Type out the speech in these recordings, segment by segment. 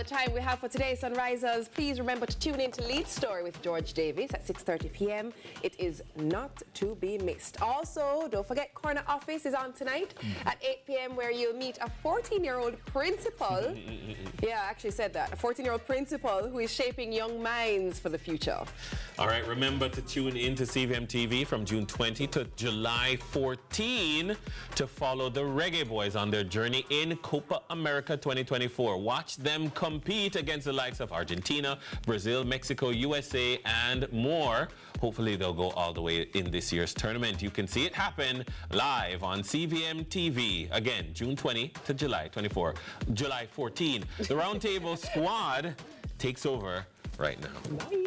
the time we have for today, Sunrisers. Please remember to tune in to Lead Story with George Davis at 6:30 p.m. It is not to be missed. Also, don't forget Corner Office is on tonight at 8 p.m. where you'll meet a 14-year-old principal. Yeah, I actually said that. A 14-year-old principal who is shaping young minds for the future. All right, remember to tune in to CVM TV from June 20 to July 14 to follow the Reggae Boys on their journey in Copa America 2024. Watch them compete against the likes of Argentina, Brazil, Mexico, USA, and more. Hopefully they'll go all the way in this year's tournament. You can see it happen live on CVM TV. Again, June 20 to July 14. The Roundtable squad takes over right now. Bye.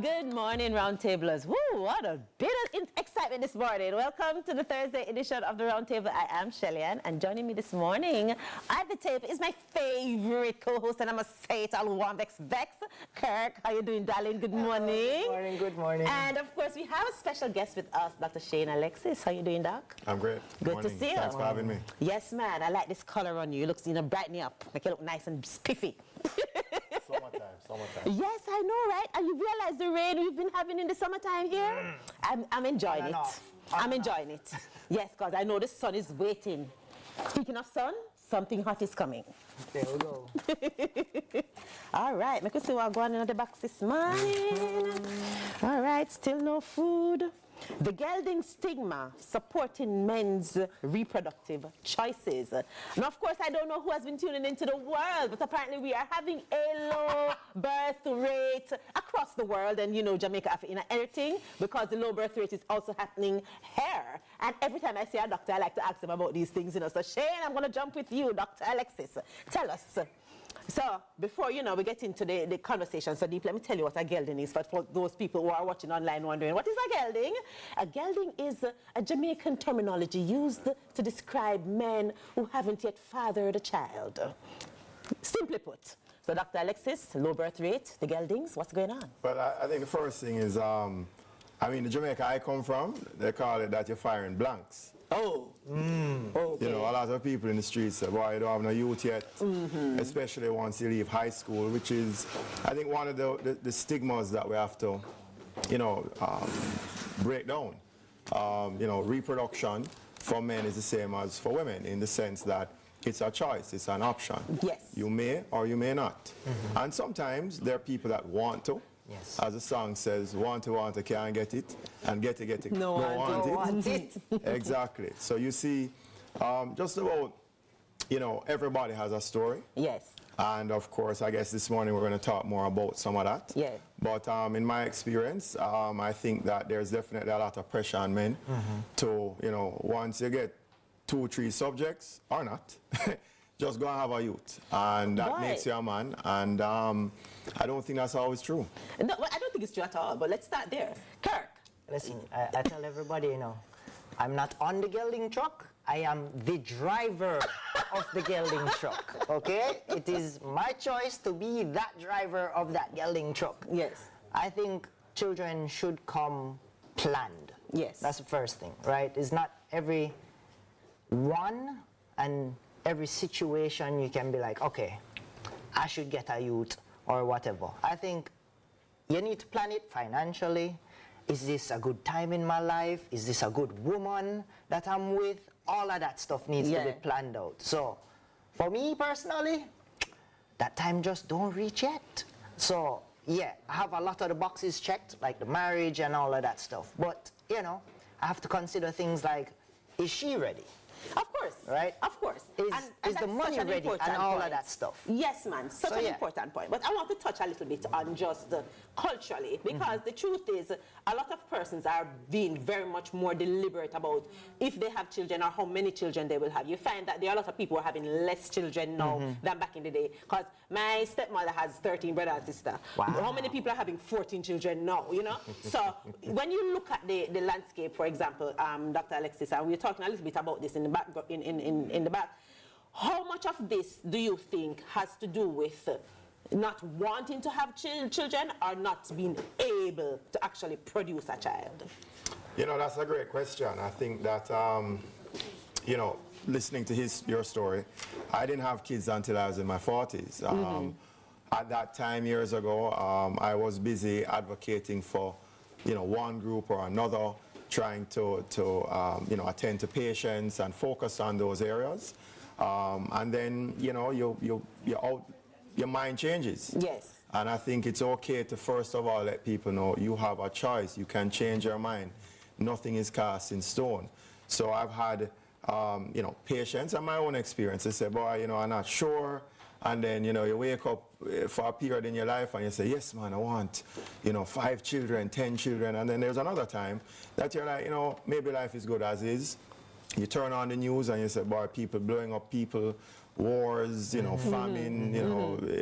Good morning, Roundtablers. Woo, what a bit of excitement this morning. Welcome to the Thursday edition of the Roundtable. I am Shelly-Ann, and joining me this morning at the table is my favorite co-host, and I must say it all, Vex. Kirk, how you doing, darling? Good morning. Good morning, good morning. And of course, we have a special guest with us, Dr. Shane Alexis. How you doing, Doc? I'm great. Good to see you. Thanks for having me. Yes, man. I like this color on you. It looks, brighten you up. Make you look nice and spiffy. Summertime. Yes, I know, right? And you realize the rain we've been having in the summertime here? I'm enjoying it. I'm enjoying it. Yes, because I know the sun is waiting. Speaking of sun, something hot is coming. There we go. All right, make us see what's going on in the box this morning. All right, still no food. The Gelding Stigma, supporting men's reproductive choices. Now, of course, I don't know who has been tuning into the world, but apparently we are having a low birth rate across the world, and Jamaica, Africa, everything, because the low birth rate is also happening here. And every time I see a doctor, I like to ask them about these things, So, Shane, I'm going to jump with you, Dr. Alexis. Tell us. So, before, we get into the conversation so deep, let me tell you what a gelding is for those people who are watching online wondering, what is a gelding? A gelding is a Jamaican terminology used to describe men who haven't yet fathered a child. Simply put. So, Dr. Alexis, low birth rate, the geldings, what's going on? But I think the first thing is, the Jamaica I come from, they call it that you're firing blanks. Oh. Okay. A lot of people in the streets say, boy, you don't have no youth yet, especially once you leave high school, which is, I think, one of the stigmas that we have to, break down. Reproduction for men is the same as for women in the sense that it's a choice, it's an option. Yes. You may or you may not. And sometimes there are people that want to. Yes. As the song says, want to, can't get it, and get it, no want it. Exactly. So you see, just about, everybody has a story. Yes. And of course, I guess this morning we're going to talk more about some of that. Yeah. But in my experience, I think that there's definitely a lot of pressure on men to, once you get 2 or 3 subjects, or not, just go and have a youth, and that makes you a man, and I don't think that's always true. No, I don't think it's true at all, but let's start there. Kirk. Listen, I tell everybody, I'm not on the gelding truck, I am the driver of the gelding truck, okay? It is my choice to be that driver of that gelding truck. Yes. I think children should come planned. Yes. That's the first thing, right? It's not every one and every situation you can be like, okay, I should get a youth or whatever. I think you need to plan it financially. Is this a good time in my life? Is this a good woman that I'm with? All of that stuff needs to be planned out. So for me personally, that time just don't reach yet. So yeah, I have a lot of the boxes checked, like the marriage and all of that stuff. But I have to consider things like, is she ready? Of course. Right? Of course. Is the money ready and all of that stuff? Yes, man. Such an important point. But I want to touch a little bit on just culturally, because the truth is a lot of persons are being very much more deliberate about if they have children or how many children they will have. You find that there are a lot of people who are having less children now than back in the day. Because my stepmother has 13 brothers and sisters. Wow. How many people are having 14 children now, So when you look at the landscape, for example, Dr. Alexis, and we're talking a little bit about this in the back, in the back, how much of this do you think has to do with not wanting to have children or not being able to actually produce a child? That's a great question. I think that, listening to your story, I didn't have kids until I was in my 40s. At that time, years ago, I was busy advocating for, one group or another, trying to attend to patients and focus on those areas. And then, your mind changes. Yes. And I think it's okay to first of all let people know you have a choice. You can change your mind. Nothing is cast in stone. So I've had, patients and my own experience. They say, boy, I'm not sure. And then, you wake up for a period in your life and you say, yes, man, I want, 5 children, 10 children. And then there's another time that you're like, maybe life is good as is. You turn on the news and you say, boy, people blowing up people, wars, famine,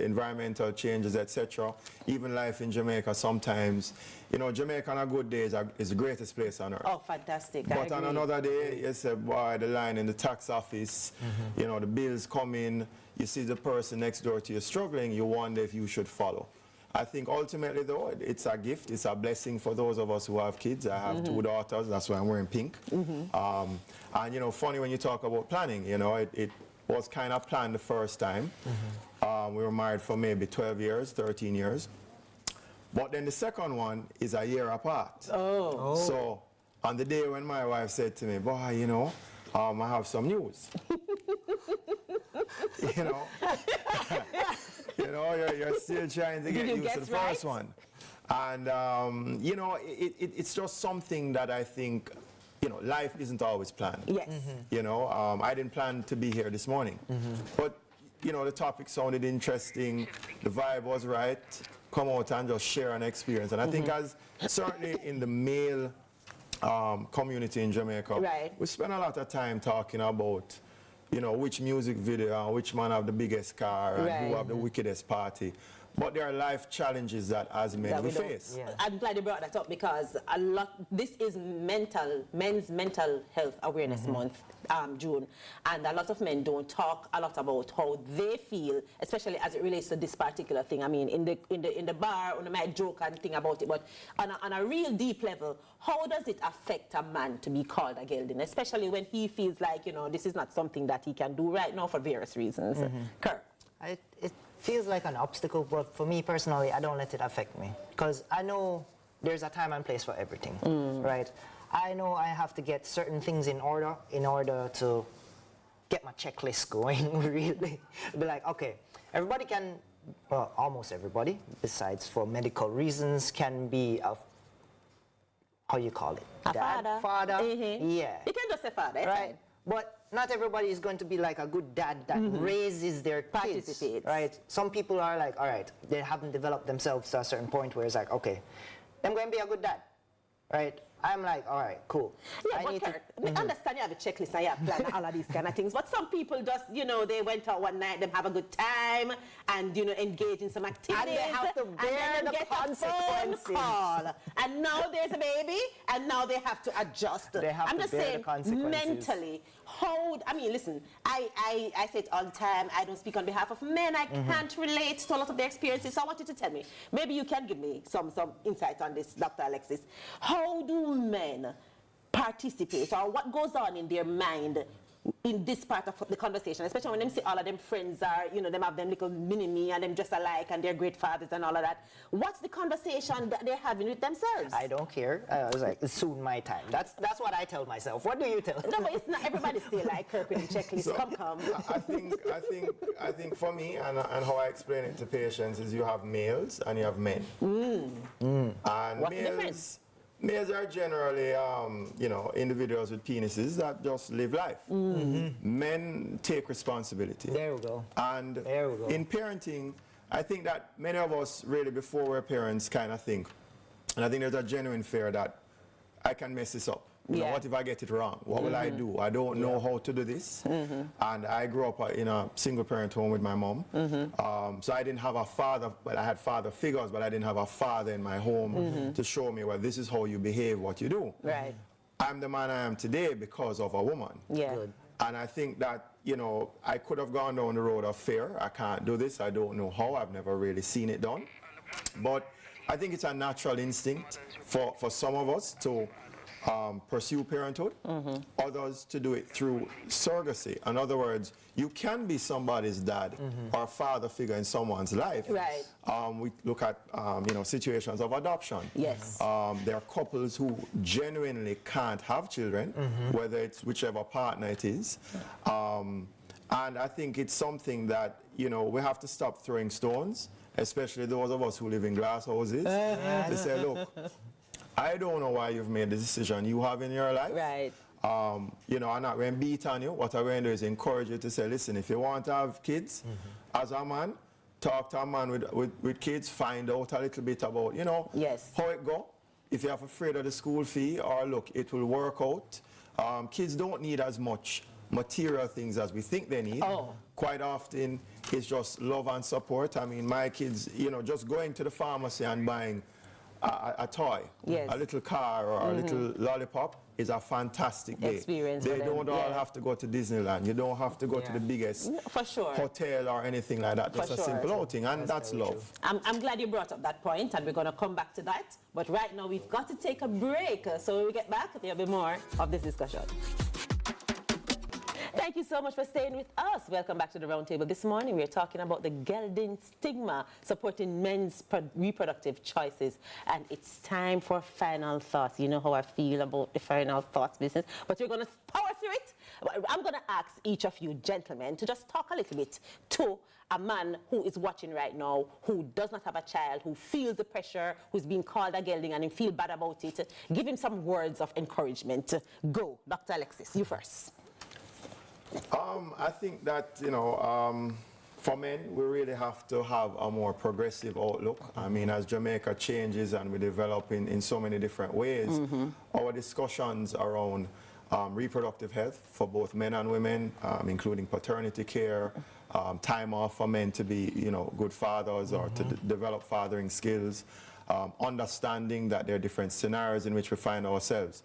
environmental changes, etc. Even life in Jamaica sometimes, Jamaica on a good day is the greatest place on earth. Oh, fantastic. But on another day, you say, boy, the line in the tax office, the bills come in, you see the person next door to you struggling, you wonder if you should follow. I think ultimately, though, it's a gift, it's a blessing for those of us who have kids. I have 2 daughters, that's why I'm wearing pink. And, funny when you talk about planning, it was kind of planned the first time. We were married for maybe 12 years, 13 years. But then the second one is a year apart. Oh. So on the day when my wife said to me, boy, I have some news. You're still trying to get used to the first one. And, it's just something that I think, life isn't always planned. Yes. I didn't plan to be here this morning. But, the topic sounded interesting. The vibe was right. Come out and just share an experience. And I think as certainly in the male community in Jamaica, we spend a lot of time talking about, which music video, which man have the biggest car, and who have the wickedest party. But there are life challenges that as men we face. Yeah. I'm glad you brought that up because this is men's mental health awareness month, June, and a lot of men don't talk a lot about how they feel, especially as it relates to this particular thing. I mean, in the bar, on might joke and think about it, but on a real deep level, how does it affect a man to be called a gelding, especially when he feels like this is not something that he can do right now for various reasons? Kirk. It feels like an obstacle, but for me personally, I don't let it affect me. Because I know there's a time and place for everything, right? I know I have to get certain things in order to get my checklist going, really. Be like, okay, everybody can, well, almost everybody, besides for medical reasons, can be a, how you call it? A Dad, father. Yeah. You can just say father, right? Fine. But not everybody is going to be like a good dad that raises their kids, Participates. right? Some people are like, all right, they haven't developed themselves to a certain point where it's like, okay, I'm going to be a good dad, right? I'm like, all right, cool. Yeah, I understand you have a checklist and you have plan all of these kind of things, but some people just, they went out one night, them have a good time, and, engage in some activities. And they have to bear the consequences. Call. And now there's a baby, and now they have to adjust. They have I'm to just bear saying, the consequences. mentally, listen, I say it all the time, I don't speak on behalf of men, I can't relate to a lot of their experiences, so I want you to tell me, maybe you can give me some insight on this, Dr. Alexis. How do men participate, or what goes on in their mind in this part of the conversation, especially when them see all of them friends are, them have them little mini-me and them just alike and they're great fathers and all of that. What's the conversation that they're having with themselves? I don't care. I was like, it's soon my time. That's what I tell myself. What do you tell? No, but it's not everybody's still like Kirk with the checklist. So, come. I think for me and how I explain it to patients is you have males and you have men. And What's the difference? Males are generally, individuals with penises that just live life. Men take responsibility. There we go. And in parenting, I think that many of us really before we're parents kind of think, and I think there's a genuine fear that I can mess this up. What if I get it wrong? What will I do? I don't know how to do this. And I grew up in a single parent home with my mom. So I didn't have a father, but I had father figures, but I didn't have a father in my home to show me, well, this is how you behave, what you do. Right. I'm the man I am today because of a woman. Yeah. Good. And I think that, I could have gone down the road of fear. I can't do this. I don't know how. I've never really seen it done. But I think it's a natural instinct for some of us to pursue parenthood, others to do it through surrogacy. In other words, you can be somebody's dad or father figure in someone's life. Right. We look at situations of adoption. Yes. There are couples who genuinely can't have children, whether it's whichever partner it is. And I think it's something that, we have to stop throwing stones, especially those of us who live in glass houses. They say, look, I don't know why you've made the decision you have in your life. Right. I'm not going to beat on you. What I'm going to do is encourage you to say, listen, if you want to have kids, as a man, talk to a man with kids, find out a little bit about, Yes. how it go. If you're afraid of the school fee, or look, it will work out. Kids don't need as much material things as we think they need. Quite often, it's just love and support. I mean, my kids, just going to the pharmacy and buying a toy, Yes. a little car or a little lollipop is a fantastic day. Experience They for them, don't all have to go to Disneyland. You don't have to go to the biggest For sure. hotel or anything like that. Just a sure. simple outing, and that's love. I'm glad you brought up that point, and we're going to come back to that. But right now, we've got to take a break. So when we get back, there'll be more of this discussion. Thank you so much for staying with us. Welcome back to the Roundtable. This morning, we're talking about the Gelding Stigma, supporting men's reproductive choices. And it's time for final thoughts. You know how I feel about the final thoughts business. But we're going to power through it. I'm going to ask each of you gentlemen to just talk a little bit to a man who is watching right now, who does not have a child, who feels the pressure, who's being called a gelding and he feel bad about it. Give him some words of encouragement. Go, Dr. Alexis, you first. I think that, for men, we really have to have a more progressive outlook. I mean, as Jamaica changes and we develop in so many different ways, our discussions around reproductive health for both men and women, including paternity care, time off for men to be, good fathers or to develop fathering skills, understanding that there are different scenarios in which we find ourselves.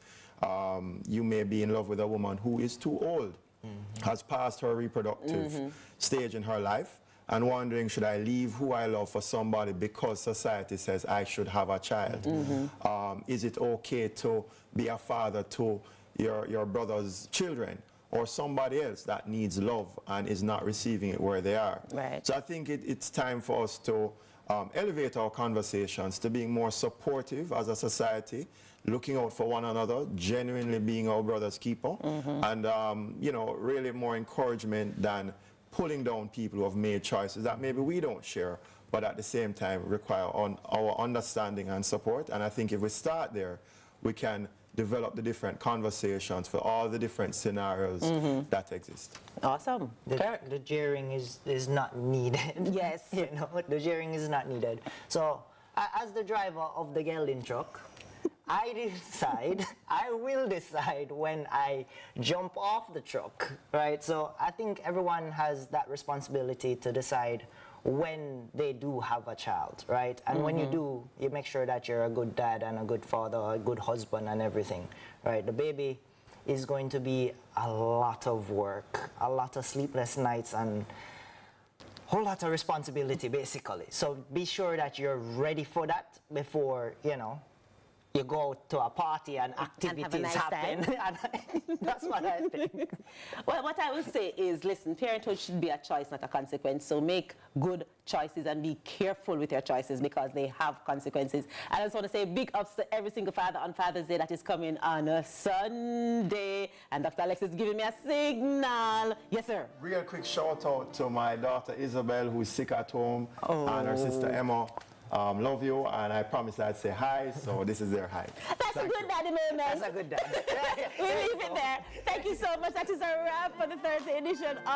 You may be in love with a woman who is too old, has passed her reproductive stage in her life, and wondering, should I leave who I love for somebody because society says I should have a child? Is it okay to be a father to your brother's children or somebody else that needs love and is not receiving it where they are? Right. So I think it's time for us to elevate our conversations to being more supportive as a society, looking out for one another, genuinely being our brother's keeper, and really more encouragement than pulling down people who have made choices that maybe we don't share, but at the same time require our understanding and support. And I think if we start there, we can develop the different conversations for all the different scenarios that exist. Awesome. The jeering is not needed. Yes. The jeering is not needed. So, as the driver of the gelding truck, I will decide when I jump off the truck, right? So I think everyone has that responsibility to decide when they do have a child, right? And when you do, you make sure that you're a good dad and a good father, a good husband and everything, right? The baby is going to be a lot of work, a lot of sleepless nights, and a whole lot of responsibility, basically. So be sure that you're ready for that before, you go to a party and activities happen. That's what I think. Well, what I will say is, listen, parenthood should be a choice, not a consequence. So make good choices and be careful with your choices because they have consequences. And I just want to say big ups to every single father on Father's Day that is coming on a Sunday. And Dr. Alex is giving me a signal. Yes, sir. Real quick shout out to my daughter Isabel, who's sick at home, and her sister Emma. Love you, and I promised I'd say hi, so this is their hi. That's a good daddy moment. That's a good dad. We leave it there. Thank you so much. That is a wrap for the Thursday edition of